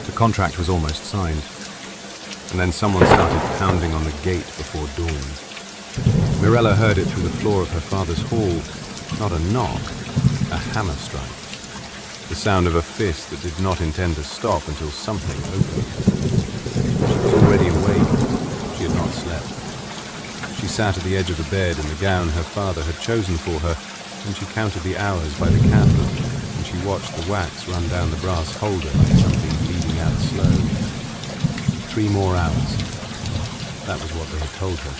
The contract was almost signed, and then someone started pounding on the gate before dawn. Mirella heard it through the floor of her father's hall, not a knock, a hammer strike. The sound of a fist that did not intend to stop until something opened. She was already awake. She had not slept. She sat at the edge of the bed in the gown her father had chosen for her, and she counted the hours by the candle, and she watched the wax run down the brass holder like something bleeding out slow. 3 more hours. That was what they had told her.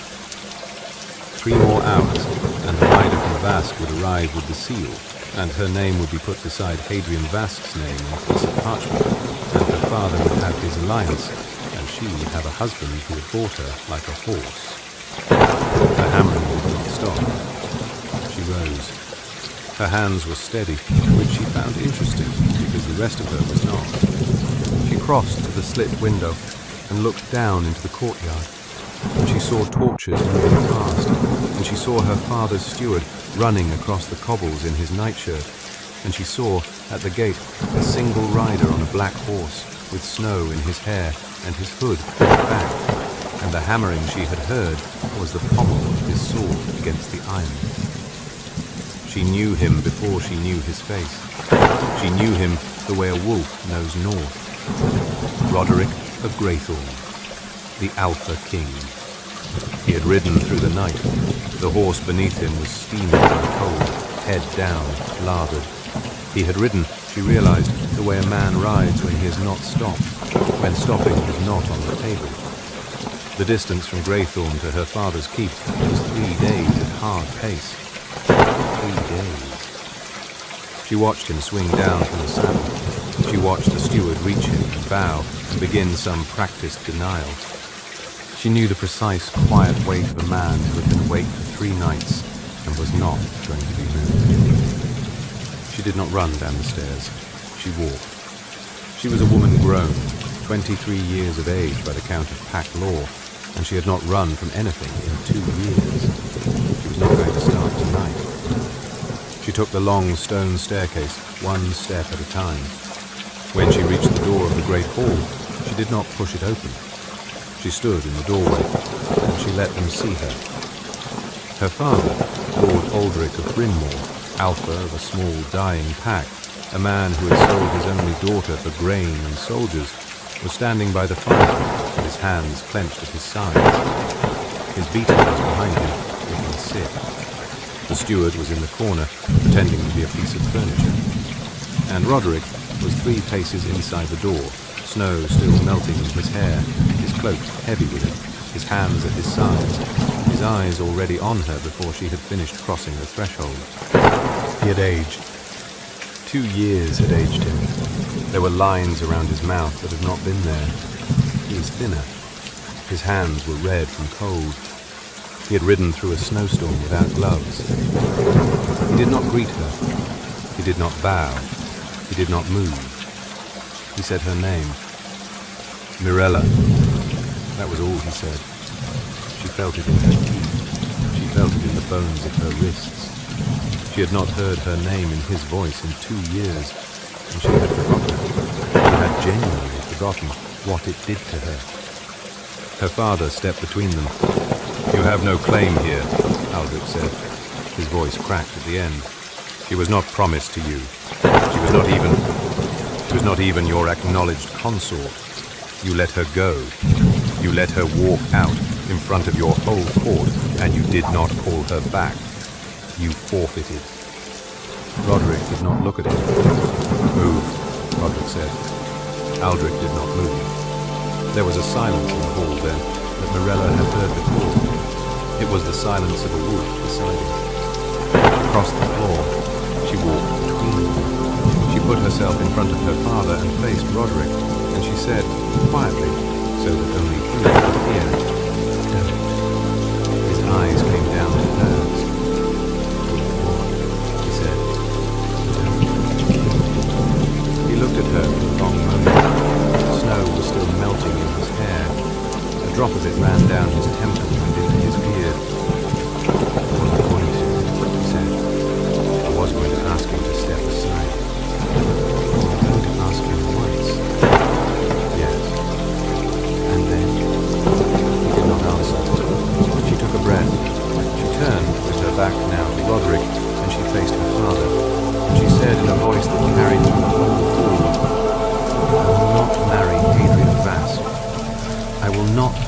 3 more hours, and the rider from Vask would arrive with the seal, and her name would be put beside Hadrian Vask's name on a piece of parchment, and her father would have his alliance, and she would have a husband who had bought her like a horse. Her hammering did not stop. She rose. Her hands were steady, which she found interesting, because the rest of her was not. She crossed to the slit window and looked down into the courtyard, and she saw torches moving fast, and she saw her father's steward running across the cobbles in his nightshirt, and she saw, at the gate, a single rider on a black horse, with snow in his hair and his hood pulled back, and the hammering she had heard was the pommel of his sword against the iron. She knew him before she knew his face. She knew him the way a wolf knows north. Roderick of Greythorn, the Alpha King. He had ridden through the night. The horse beneath him was steaming and cold, head down, lathered. He had ridden, she realized, the way a man rides when he has not stopped, when stopping is not on the table. The distance from Greythorn to her father's keep was 3 days at hard pace. 3 days. She watched him swing down from the saddle. She watched the steward reach him and bow and begin some practiced denial. She knew the precise, quiet weight of a man who had been awake for 3 nights and was not going to be moved. She did not run down the stairs. She walked. She was a woman grown, 23 years of age by the count of pack law, and she had not run from anything in 2 years. She was not going to start tonight. She took the long stone staircase, 1 step at a time. When she reached the door of the great hall, she did not push it open. She stood in the doorway, and she let them see her. Her father, Lord Aldrich of Brynmore, alpha of a small dying pack, a man who had sold his only daughter for grain and soldiers, was standing by the fire, with his hands clenched at his sides. His beater was behind him, looking sick. The steward was in the corner, pretending to be a piece of furniture. And Roderick was 3 paces inside the door, snow still melting in his hair, his cloak heavy with it, his hands at his sides, his eyes already on her before she had finished crossing the threshold. He had aged. 2 years had aged him. There were lines around his mouth that had not been there. He was thinner. His hands were red from cold. He had ridden through a snowstorm without gloves. He did not greet her. He did not bow. He did not move. He said her name. Mirella. That was all he said. She felt it in her teeth. She felt it in the bones of her wrists. She had not heard her name in his voice in 2 years, and she had forgotten. She had genuinely forgotten what it did to her. Her father stepped between them. "You have no claim here," Aldrich said. His voice cracked at the end. "She was not promised to you. She was not even your acknowledged consort. You let her go. You let her walk out in front of your whole court, and you did not call her back. You forfeited." Roderick did not look at him. "Move," Roderick said. Aldrich did not move. There was a silence in the hall then that Mirella had heard before. It was the silence of a wolf beside him. Across the floor, she walked between them. She put herself in front of her father and faced Roderick, and she said, quietly, so that only he could hear, "Don't." His eyes came down to hers. "What?" he said. "Don't." He looked at her for a long moment. The snow was still melting in his hair. A drop of it ran down his temple and into his beard. "I wasn't going to," he said. "I was going to ask him to step aside. I was going to ask him once.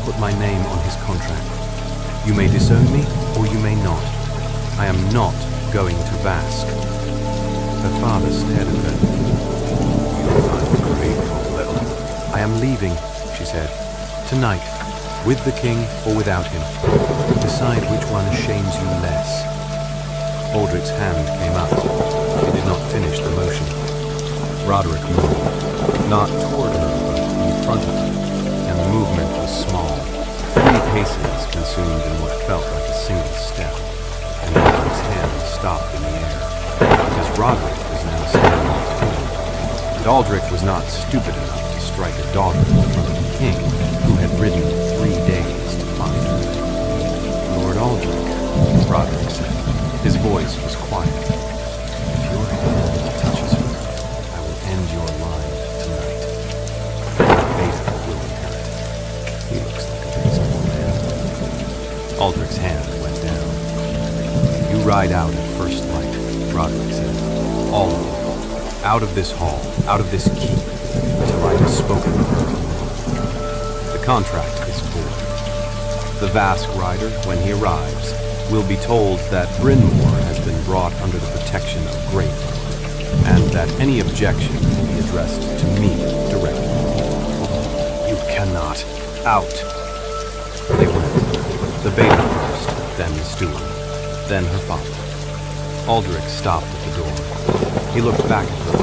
put my name on his contract. You may disown me, or you may not. I am not going to Vask. Her father stared at her. You ungrateful little. I am leaving, she said. Tonight, with the king or without him. Decide which one shames you less. Aldrich's hand came up. He did not finish the motion. Roderick moved, not toward her, but in front of her, and the movement was small. 3 paces consumed in what felt like a single step, and Aldrich's hand stopped in the air, because Roderick was now standing between. And Aldrich was not stupid enough to strike a daughter in front of the king, who had ridden 3 days to find her. Lord Aldrich, Roderick said. His voice was quiet. If your hand touches her, I will end your line tonight. Beta will inherit. He looks like a reasonable man. Aldrich's hand went down. You ride out at first light, Roderick said. All of you. Out of this hall, out of this keep, until I have spoken the word. The contract is for. The Vask rider, when he arrives, will be told that Bryn Mawr has been brought under the protection of Greyfall, and that any objection will be addressed to me directly. You cannot. Out. They went. The Beta first, then the steward, then her father. Aldrich stopped at the door. He looked back at her.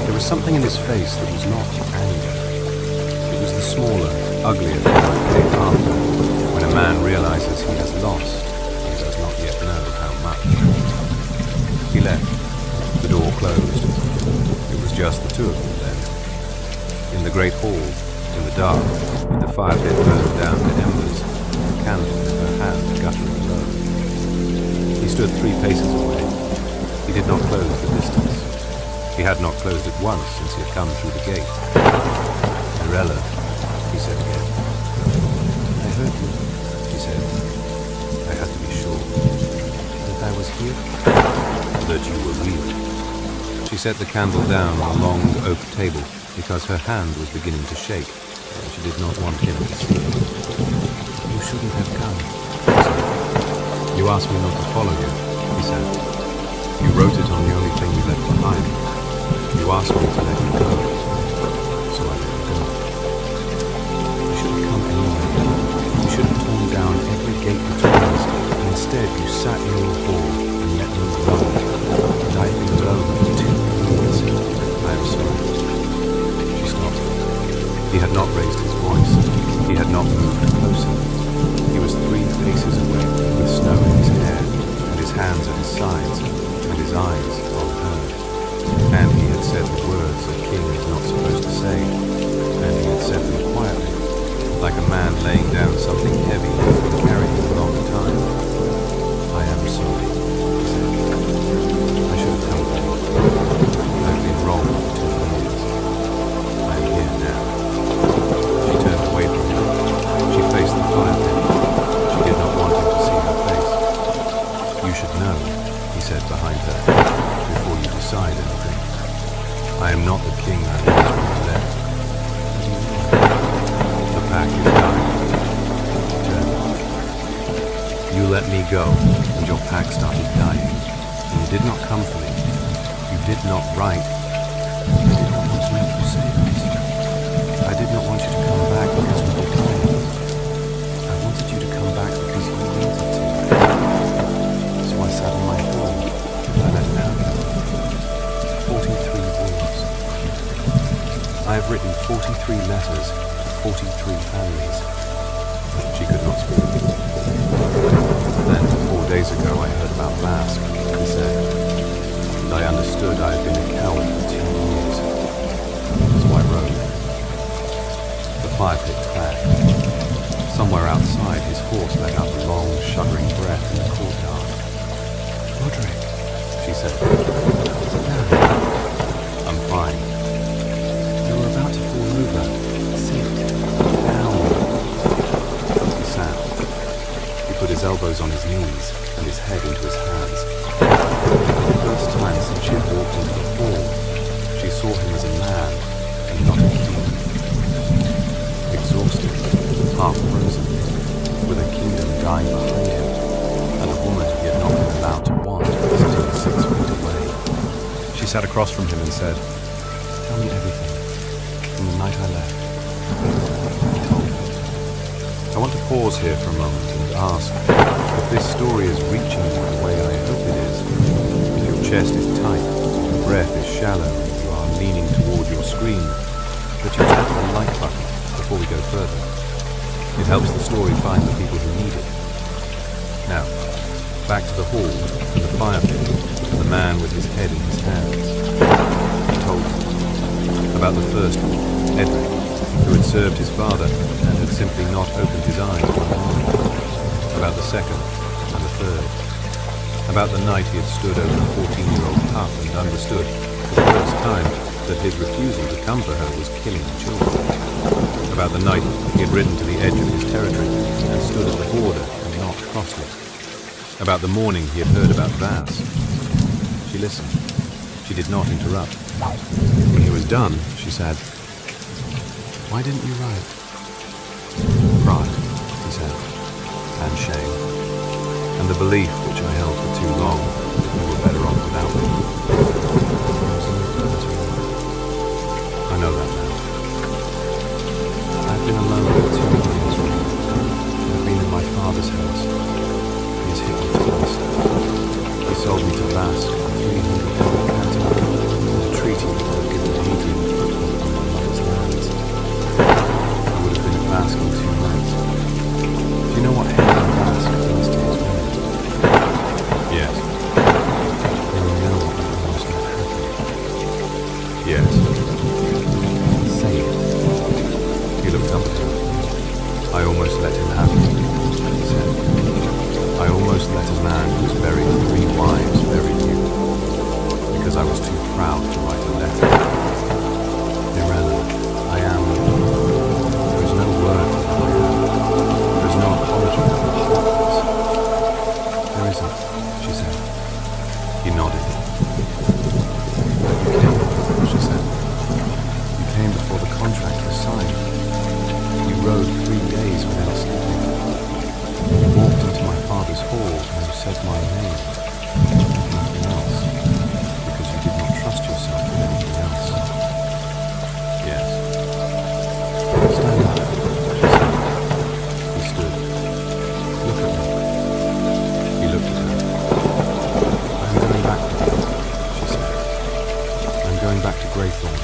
There was something in his face that was not anger. It was the smaller, uglier thing that came after, when a man realizes he has lost. Not yet know how much. He left. The door closed. It was just the two of them then. In the great hall, in the dark, with the fire pit burned down to embers, a candle in her hand guttering low. He stood 3 paces away. He did not close the distance. He had not closed it once since he had come through the gate. Mirella, he said again. I heard you, he said. I had to be sure. That I was here? That you were real. She set the candle down on a long oak table because her hand was beginning to shake, and she did not want him to see it. You shouldn't have come, she said. You asked me not to follow you, he said. You wrote it on the only thing you left behind. You asked me to let you go, so I let you go. You should have come anyway. You should have torn down every gate between us. Instead, you sat in your hall and let me alone. And I have been alone for 2 years. I am sorry. She stopped. He had not raised his voice. He had not moved closer. He was 3 paces away, with snow in his hair, and his hands at his sides, and his eyes on her. And he had said the words a king is not supposed to say, and he had said them quietly, like a man laying down something heavy he's been carrying a long time. I am sorry, he said. I should have come back. I've been wrong for 2 years. I am here now. She turned away from him. She faced the fire pit. She did not want him to see her face. You should know, he said behind her, before you decide anything. I am not the king I was when I left. The pack is dying. You let me go, and your pack started dying. And you did not come for me. You did not write. I did not want to make you say that. I did not want you to come back because we were dying. I wanted you to come back because you wanted to. So I sat in my hall, and I let down 43 words. I have written 43 letters to 43 families. She could not speak. Then, 4 days ago, I heard about Vask, he said, and I understood I had been a coward for 2 years. So I wrote. The fire pit clapped. Somewhere outside, his horse let out a long, shuddering breath in the courtyard. Roderick, she said, is it now? I'm fine. You were about to fall over. Sit down. He sat. He put his elbows on his knees and his head into his hands. For the first time since she had walked into the hall, she saw him as a man and not a king. Exhausted, half sat across from him and said, "Tell me everything, from the night I left." He told me. I want to pause here for a moment and ask if this story is reaching you the way I hope it is. If your chest is tight, your breath is shallow, and you are leaning toward your screen, that you tap the like button before we go further. It helps the story find the people who need it. Now, back to the hall and the fire pit and the man with his head in his hands. He told me about the first one, Edric, who had served his father and had simply not opened his eyes one morning. About the second and the third. About the night he had stood over a 14-year-old pup and understood, for the first time, that his refusal to come for her was killing children. About the night he had ridden to the edge of his territory and stood at the border and not crossed it. About the morning he had heard about Vas. She listened. She did not interrupt. When he was done, she said, "Why didn't you write?" "Pride," he said, "and shame, and the belief which I held for too long that you were better off without me." I know that now. I've been alone for 2 years. I've been in my father's house. He's hit me twice. He sold me to Vas for 300 cattle and a treaty that would have given Hadrian a foothold on my mother's lands. I would have been at Vask in 2 months. Do you know what Hadrian Vask means to his women? Yes. Then you know what almost not happened. Yes. Say it. He looked up at her. "I almost let him have it," he said. "I almost let a man who's buried 3 wives bury you, because I was too proud to write a letter. Mirella, I am... There is no word for what I am. There is no apology for my heartless." "There isn't," she said. He nodded. "But you came," she said. "You came before the contract was signed. You rode 3 days without sleeping. You walked into my father's hall and you said my name. Nothing else, because you did not trust yourself with anything else." "Yes." "Stand up," she said. He stood. "Look at me." He looked at her. "I'm going back with you," she said. "I'm going back to Greythorn.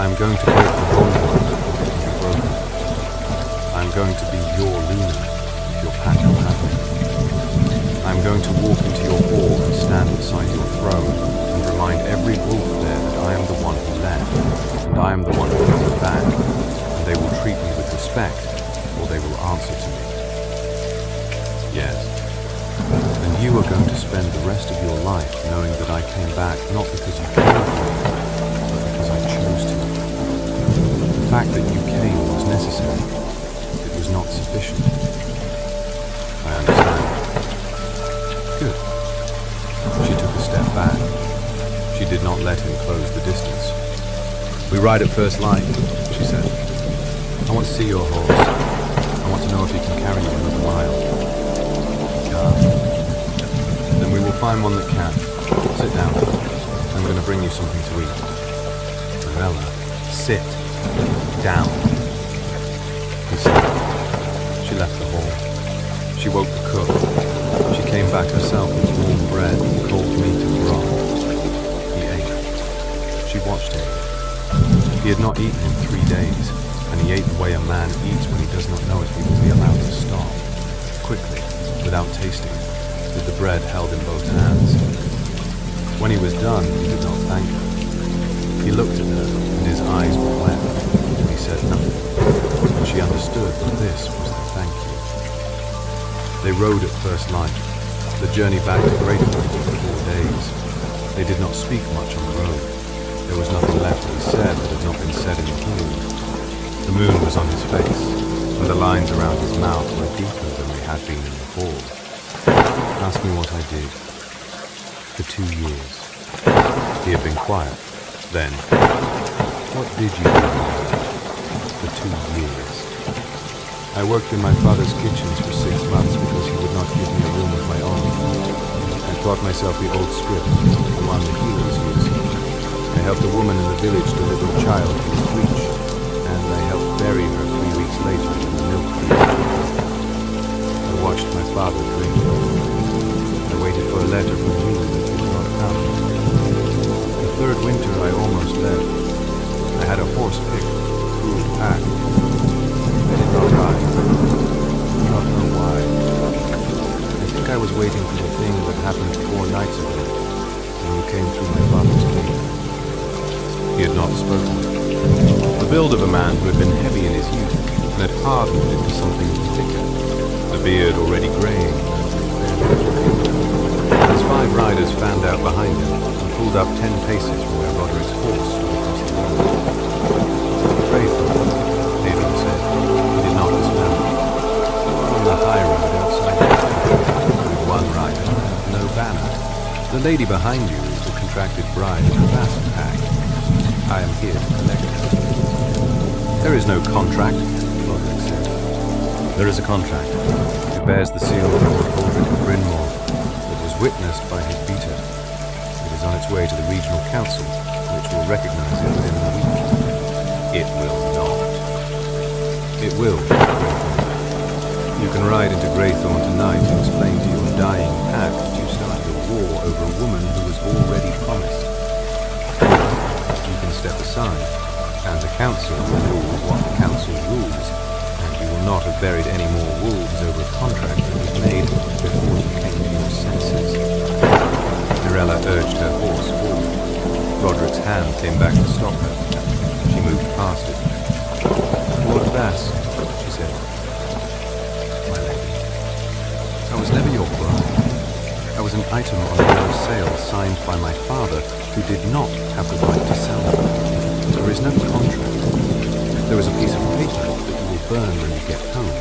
I'm going to break the bond that can be broken. I'm going to be your Luna, if your pack will have me. I'm going to walk into your hall and stand beside your throne and remind every wolf there that I am the one who left, and I am the one who comes back, and they will treat me with respect, or they will answer to me. Yes. And you are going to spend the rest of your life knowing that I came back not because you came for me, but because I chose to. The fact that you came was necessary. It was not sufficient. I understand. Good." She took a step back. She did not let him close the distance. "We ride at first light," she said. "I want to see your horse. I want to know if he can carry you another mile." "He can't." "Then we will find one that can. Sit down. I'm going to bring you something to eat." "Mirella, sit down," he said. She left the hall. She woke the cook. She came back herself with warm bread and cold meat and broth. He ate. She watched him. He had not eaten in 3 days, and he ate the way a man eats when he does not know if he will be allowed to stop. Quickly, without tasting, with the bread held in both hands. When he was done, he did not thank her. He looked at her, and his eyes were wet, and he said nothing. And she understood that this was the thank you. They rode at first light. The journey back to Greythorn took 4 days. They did not speak much on the road. There was nothing left to be said that had not been said in the hall. The moon was on his face, and the lines around his mouth were deeper than they had been in the hall. "Ask me what I did. For 2 years." He had been quiet. Then, "What did you do for 2 years?" "I worked in my father's kitchens for 6 months because he would not give me a room of my own. I taught myself the old script, the one the healers use. I helped a woman in the village deliver a child who was breech, and I helped bury her 3 weeks later in the milk field. I watched my father drink. I waited for a letter from you that did not come. The third winter I almost left. I had a horse picked, food packed. I did not ride. I do not know why. I think I was waiting for the thing that happened 4 nights ago, when you came through my father's gate. He had not spoken. The build of a man who had been heavy in his youth and had hardened into something thicker, the beard already graying. His 5 riders fanned out behind him and pulled up 10 paces from where Roderick's horse stood across the road. Graythorn, Adrian said. He did not dismount. On the high road outside with 1 rider, no banner. The lady behind you is the contracted bride of the Vask pack. I am here to collect her. There is no contract, Roderick said. There is a contract. It bears the seal of Lord Aldrich of Brynmore. It was witnessed by his beater. It is on its way to the regional council, which will recognize it within a week. It will not. It will, Graythorn. You can ride into Graythorn tonight and explain to your dying pack that you started a war over a woman who was already promised. You can step aside, and the council will rule what the council rules, and you will not have buried any more wolves over a contract that was made before you came to your senses. Mirella urged her horse forward. Roderick's hand came back to stop her. She moved past it. Lord Vask, she said. My lady, I was never your bride. I was an item on a bill of sale signed by my father, who did not have the right to sell them. There is no contract. There is a piece of paper that you will burn when you get home,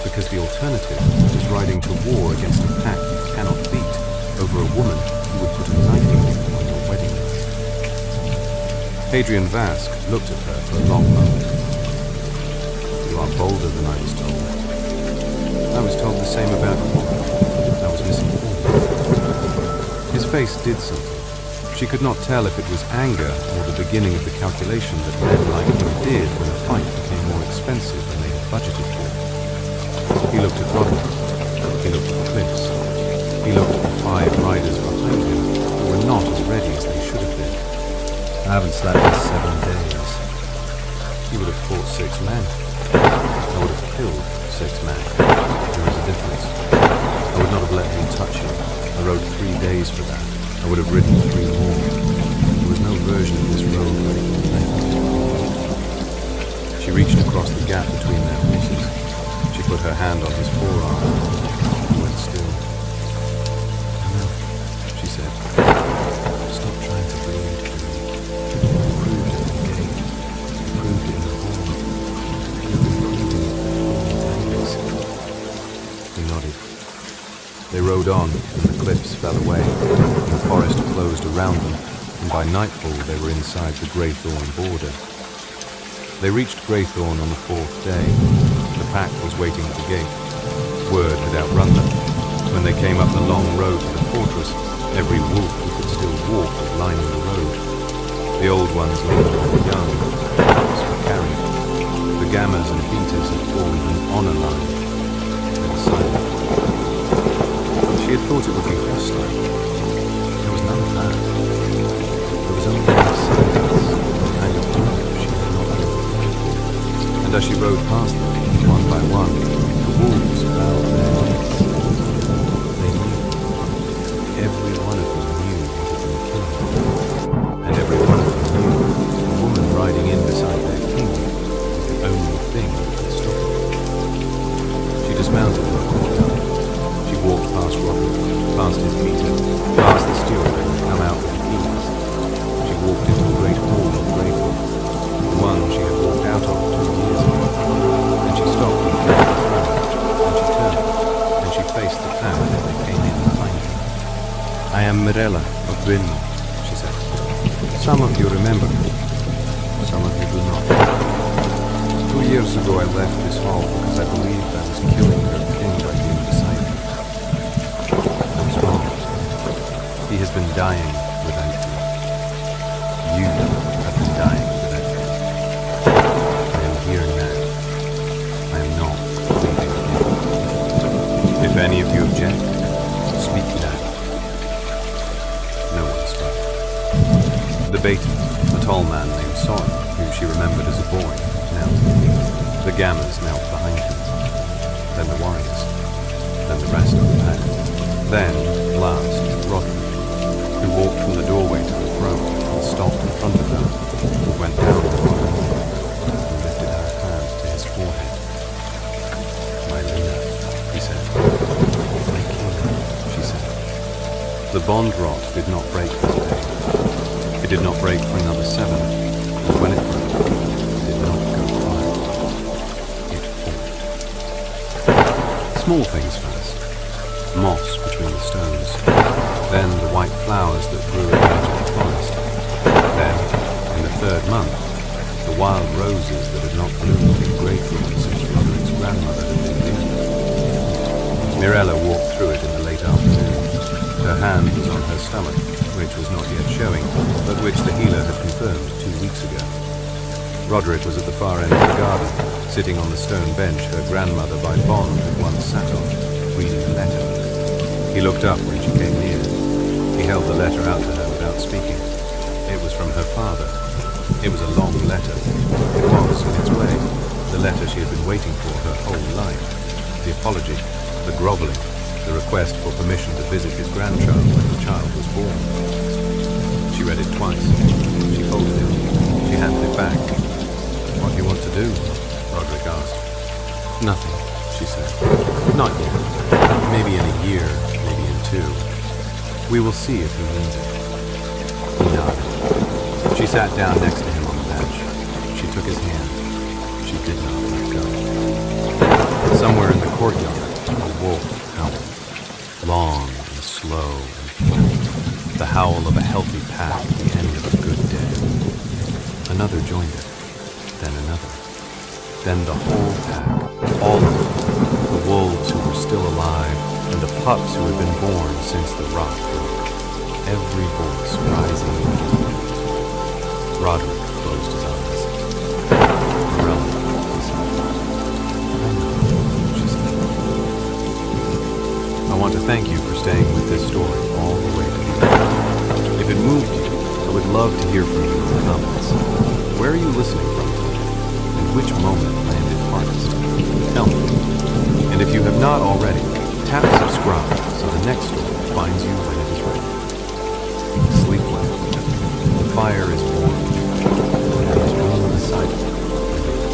because the alternative is riding to war against a pack you cannot beat over a woman who would put a knife in you on your wedding list. Hadrian Vask looked at her for a long moment. You are bolder than I was told. I was told the same about you. I was misinformed. His face did something. She could not tell if it was anger or the beginning of the calculation that men like him did when a fight became more expensive than they had budgeted for. He looked at Roderick. He looked at the cliffs. He looked at the 5 riders behind him who were not as ready as they should have been. I haven't slept in 7 days. You would have fought 6 men. I would have killed 6 men. There is a difference. I would not have let him touch you. I rode 3 days for that. I would have ridden 3 more. There was no version of this road where he complained. She reached across the gap between their horses. She put her hand on his forearm. He went still. No, she said. Stop trying to bleed. You proved it in the gate. You proved it in the hall. You've been proving it for 4 days. He nodded. They rode on, and the cliffs fell away. The forest closed around them, and by nightfall they were inside the Graythorn border. They reached Graythorn on the 4th day. The pack was waiting at the gate. Word had outrun them. When they came up the long road to the fortress, every wolf who could still walk was lining the road. The old ones leaned on the young, the pups were carried. The gammers and beaters had formed an honor line. They were silent. She had thought it would be hostile. There was none of that. There was only silence, a kind of love she had not been prepared for. And as she rode past them, one by one, the wolves bowed their necks. They knew. Every one of them knew what had been killed. And every one of them knew the woman riding in beside their king was the only thing that could stop it. She dismounted and walked up. She walked past Roderick, past his beater, past the steward and come out with the keys. She walked into the great hall of Graythorn, the one she had walked out of 2 years ago. And she stopped in front of the throne, and she turned, and she faced the pack as they came in behind her. I am Mirella of Brynmore, she said. Some of you remember me, some of you do not. 2 years ago I left this hall because I believed I was killing your king by being beside him. I was wrong. been dying without you. You have been dying without me. I am here now. I am not leaving again. If any of you object, speak now. No one spoke. The Baton, a tall man named Soren, whom she remembered as a boy, knelt. The Gammas knelt behind him. Then the warriors. Then the rest of the pack. Then, last, Roderick, who walked from the doorway to the throne and stopped in front of her, and went down to her and lifted her hand to his forehead. "My Luna," he said. "My king," she said. The bond rod did not break that day. It did not break for another 7, and when it broke, it did not go quiet. It fought. Small things first. Moss between the stones. Then the white flowers that grew at the edge of the forest. Then, in the 3rd month, the wild roses that had not bloomed in Greythorn since Roderick's grandmother had been near. Mirella walked through it in the late afternoon. Her hand was on her stomach, which was not yet showing, but which the healer had confirmed 2 weeks ago. Roderick was at the far end of the garden, sitting on the stone bench her grandmother by bond had once sat on, reading a letter. He looked up when she came near. He held the letter out to her without speaking. It was from her father. It was a long letter. It was, in its way, the letter she had been waiting for her whole life. The apology, the groveling, the request for permission to visit his grandchild when the child was born. She read it twice. She folded it. She handed it back. "What do you want to do?" Roderick asked. "Nothing," she said. "Not yet. Maybe in a year, maybe in 2. We will see if he means it." He nodded. She sat down next to him on the bench. She took his hand. She did not let go. Somewhere in the courtyard, a wolf howled. Long and slow and flat. The howl of a healthy pack at the end of a good day. Another joined it. Then another. Then the whole pack, all of them, the wolves who were still alive, and the pups who had been born since the rock broke. Every voice rising and giving. Roderick closed his eyes. "Mirella," he said. "I know," she said. "I want to thank you for staying with this story all the way to the end. If it moved you, I would love to hear from you in the comments. Where are you listening from today? And which moment landed hardest? Tell me. And if you have not already, tap subscribe so the next story finds you when it is ready. Sleep well. The fire is